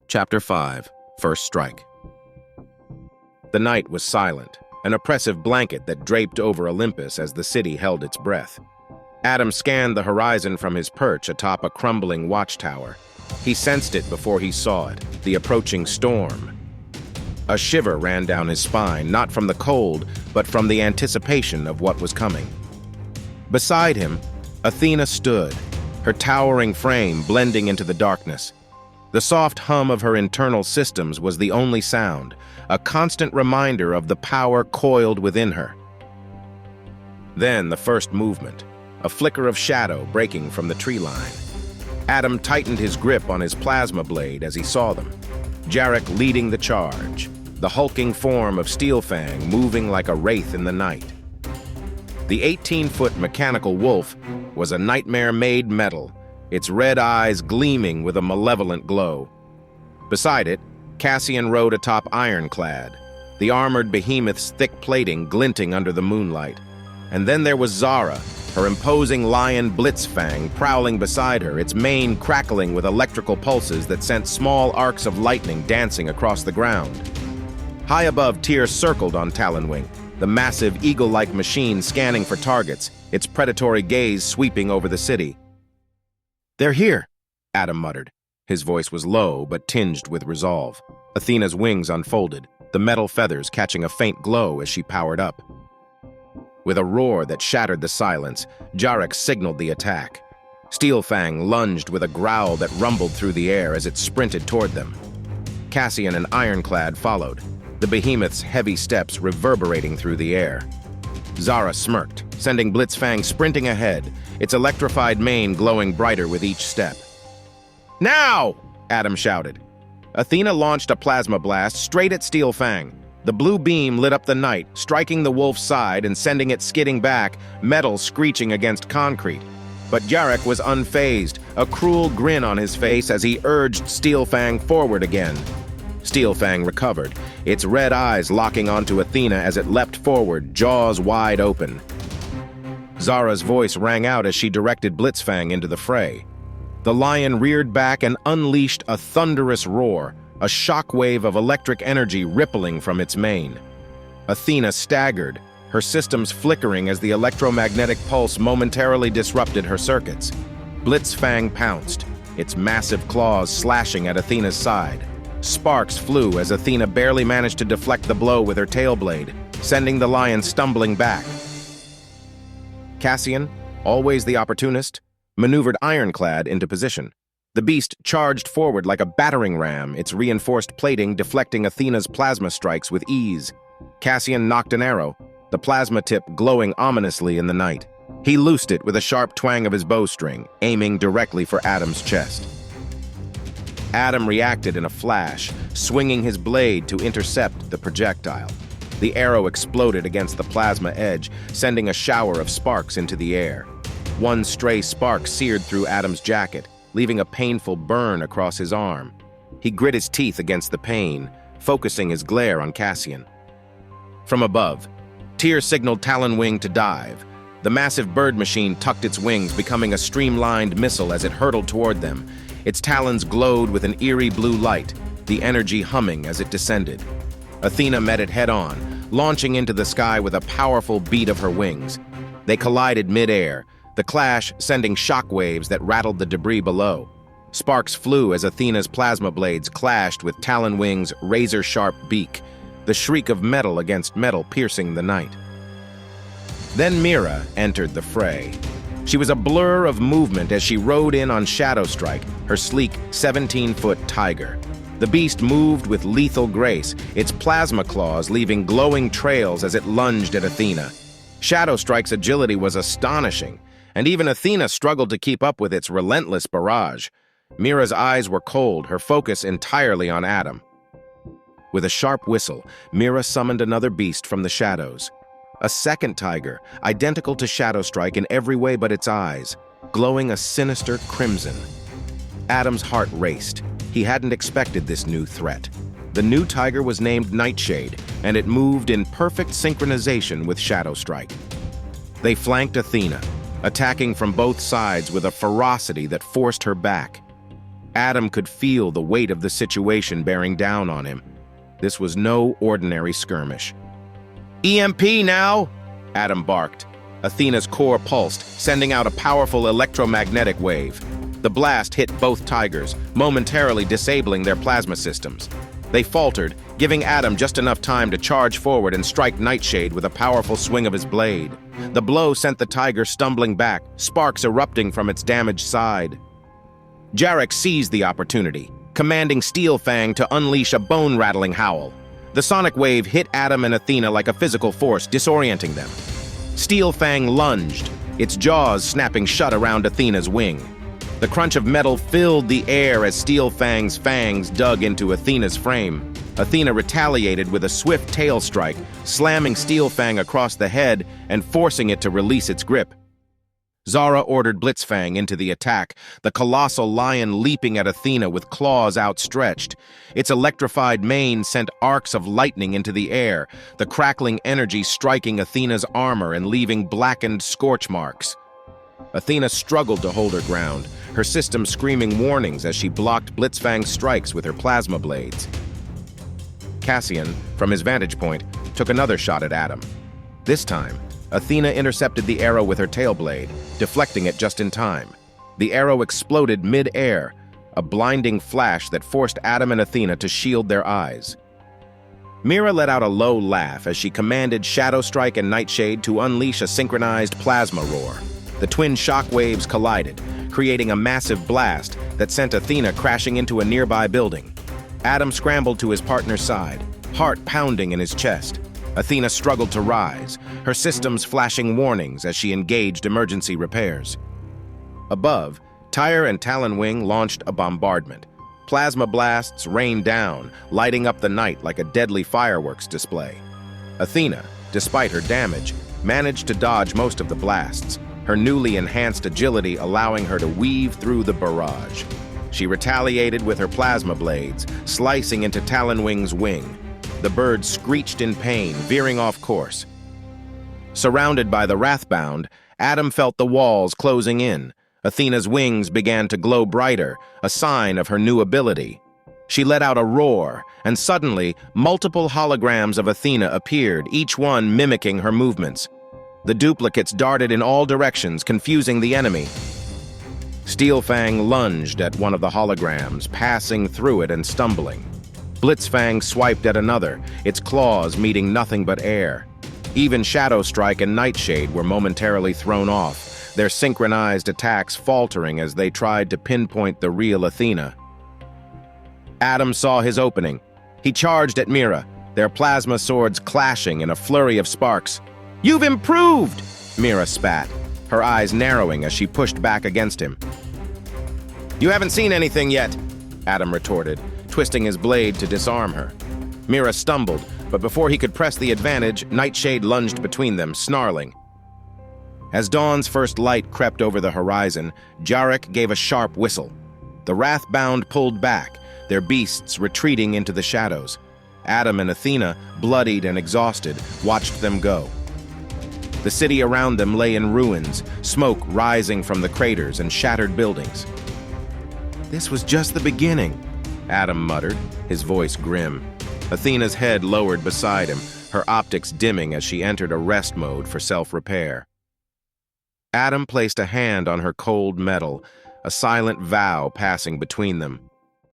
Chapter 5. First Strike. The night was silent, an oppressive blanket that draped over Olympus as the city held its breath. Adam scanned the horizon from his perch atop a crumbling watchtower. He sensed it before he saw it, the approaching storm. A shiver ran down his spine, not from the cold, but from the anticipation of what was coming. Beside him, Athena stood, her towering frame blending into the darkness. The soft hum of her internal systems was the only sound, a constant reminder of the power coiled within her. Then the first movement, a flicker of shadow breaking from the tree line. Adam tightened his grip on his plasma blade as he saw them. Jarek leading the charge, the hulking form of Steelfang moving like a wraith in the night. The 18-foot mechanical wolf was a nightmare made metal, its red eyes gleaming with a malevolent glow. Beside it, Cassian rode atop ironclad, the armored behemoth's thick plating glinting under the moonlight. And then there was Zara, her imposing lion Blitzfang prowling beside her, its mane crackling with electrical pulses that sent small arcs of lightning dancing across the ground. High above, Tyr circled on Talonwing, the massive eagle-like machine scanning for targets, its predatory gaze sweeping over the city. "They're here," Adam muttered. His voice was low but tinged with resolve. Athena's wings unfolded, the metal feathers catching a faint glow as she powered up. With a roar that shattered the silence, Jarek signaled the attack. Steelfang lunged with a growl that rumbled through the air as it sprinted toward them. Cassian and Ironclad followed, the behemoth's heavy steps reverberating through the air. Zara smirked, sending Blitzfang sprinting ahead, its electrified mane glowing brighter with each step. "Now!" Adam shouted. Athena launched a plasma blast straight at Steelfang. The blue beam lit up the night, striking the wolf's side and sending it skidding back, metal screeching against concrete. But Jarek was unfazed, a cruel grin on his face as he urged Steelfang forward again. Steelfang recovered, its red eyes locking onto Athena as it leapt forward, jaws wide open. Zara's voice rang out as she directed Blitzfang into the fray. The lion reared back and unleashed a thunderous roar, a shockwave of electric energy rippling from its mane. Athena staggered, her systems flickering as the electromagnetic pulse momentarily disrupted her circuits. Blitzfang pounced, its massive claws slashing at Athena's side. Sparks flew as Athena barely managed to deflect the blow with her tail blade, sending the lion stumbling back. Cassian, always the opportunist, maneuvered Ironclad into position. The beast charged forward like a battering ram, its reinforced plating deflecting Athena's plasma strikes with ease. Cassian nocked an arrow, the plasma tip glowing ominously in the night. He loosed it with a sharp twang of his bowstring, aiming directly for Adam's chest. Adam reacted in a flash, swinging his blade to intercept the projectile. The arrow exploded against the plasma edge, sending a shower of sparks into the air. One stray spark seared through Adam's jacket, leaving a painful burn across his arm. He grit his teeth against the pain, focusing his glare on Cassian. From above, Tyr signaled Talonwing to dive. The massive bird machine tucked its wings, becoming a streamlined missile as it hurtled toward them. Its talons glowed with an eerie blue light, the energy humming as it descended. Athena met it head-on, launching into the sky with a powerful beat of her wings. They collided mid-air, the clash sending shockwaves that rattled the debris below. Sparks flew as Athena's plasma blades clashed with Talonwing's razor-sharp beak, the shriek of metal against metal piercing the night. Then Mira entered the fray. She was a blur of movement as she rode in on Shadowstrike, her sleek 17-foot tiger. The beast moved with lethal grace, its plasma claws leaving glowing trails as it lunged at Athena. Shadowstrike's agility was astonishing, and even Athena struggled to keep up with its relentless barrage. Mira's eyes were cold, her focus entirely on Adam. With a sharp whistle, Mira summoned another beast from the shadows. A second tiger, identical to Shadowstrike in every way but its eyes, glowing a sinister crimson. Adam's heart raced. He hadn't expected this new threat. The new tiger was named Nightshade, and it moved in perfect synchronization with Shadowstrike. They flanked Athena, attacking from both sides with a ferocity that forced her back. Adam could feel the weight of the situation bearing down on him. This was no ordinary skirmish. "EMP now!" Adam barked. Athena's core pulsed, sending out a powerful electromagnetic wave. The blast hit both tigers, momentarily disabling their plasma systems. They faltered, giving Adam just enough time to charge forward and strike Nightshade with a powerful swing of his blade. The blow sent the tiger stumbling back, sparks erupting from its damaged side. Jarek seized the opportunity, commanding Steelfang to unleash a bone-rattling howl. The sonic wave hit Adam and Athena like a physical force, disorienting them. Steelfang lunged, its jaws snapping shut around Athena's wing. The crunch of metal filled the air as Steelfang's fangs dug into Athena's frame. Athena retaliated with a swift tail strike, slamming Steelfang across the head and forcing it to release its grip. Zara ordered Blitzfang into the attack, the colossal lion leaping at Athena with claws outstretched. Its electrified mane sent arcs of lightning into the air, the crackling energy striking Athena's armor and leaving blackened scorch marks. Athena struggled to hold her ground, her system screaming warnings as she blocked Blitzfang's strikes with her plasma blades. Cassian, from his vantage point, took another shot at Adam. This time, Athena intercepted the arrow with her tail blade, deflecting it just in time. The arrow exploded mid-air, a blinding flash that forced Adam and Athena to shield their eyes. Mira let out a low laugh as she commanded Shadowstrike and Nightshade to unleash a synchronized plasma roar. The twin shock waves collided, creating a massive blast that sent Athena crashing into a nearby building. Adam scrambled to his partner's side, heart pounding in his chest. Athena struggled to rise, her systems flashing warnings as she engaged emergency repairs. Above, Tyre and Talonwing launched a bombardment. Plasma blasts rained down, lighting up the night like a deadly fireworks display. Athena, despite her damage, managed to dodge most of the blasts, her newly enhanced agility allowing her to weave through the barrage. She retaliated with her plasma blades, slicing into Talonwing's wing. The bird screeched in pain, veering off course. Surrounded by the Wrathbound, Adam felt the walls closing in. Athena's wings began to glow brighter, a sign of her new ability. She let out a roar, and suddenly, multiple holograms of Athena appeared, each one mimicking her movements. The duplicates darted in all directions, confusing the enemy. Steelfang lunged at one of the holograms, passing through it and stumbling. Blitzfang swiped at another, its claws meeting nothing but air. Even Shadowstrike and Nightshade were momentarily thrown off, their synchronized attacks faltering as they tried to pinpoint the real Athena. Adam saw his opening. He charged at Mira, their plasma swords clashing in a flurry of sparks. "You've improved!" Mira spat, her eyes narrowing as she pushed back against him. "You haven't seen anything yet," Adam retorted, twisting his blade to disarm her. Mira stumbled, but before he could press the advantage, Nightshade lunged between them, snarling. As dawn's first light crept over the horizon, Jarek gave a sharp whistle. The Wrathbound pulled back, their beasts retreating into the shadows. Adam and Athena, bloodied and exhausted, watched them go. The city around them lay in ruins, smoke rising from the craters and shattered buildings. "This was just the beginning," Adam muttered, his voice grim. Athena's head lowered beside him, her optics dimming as she entered a rest mode for self-repair. Adam placed a hand on her cold metal, a silent vow passing between them.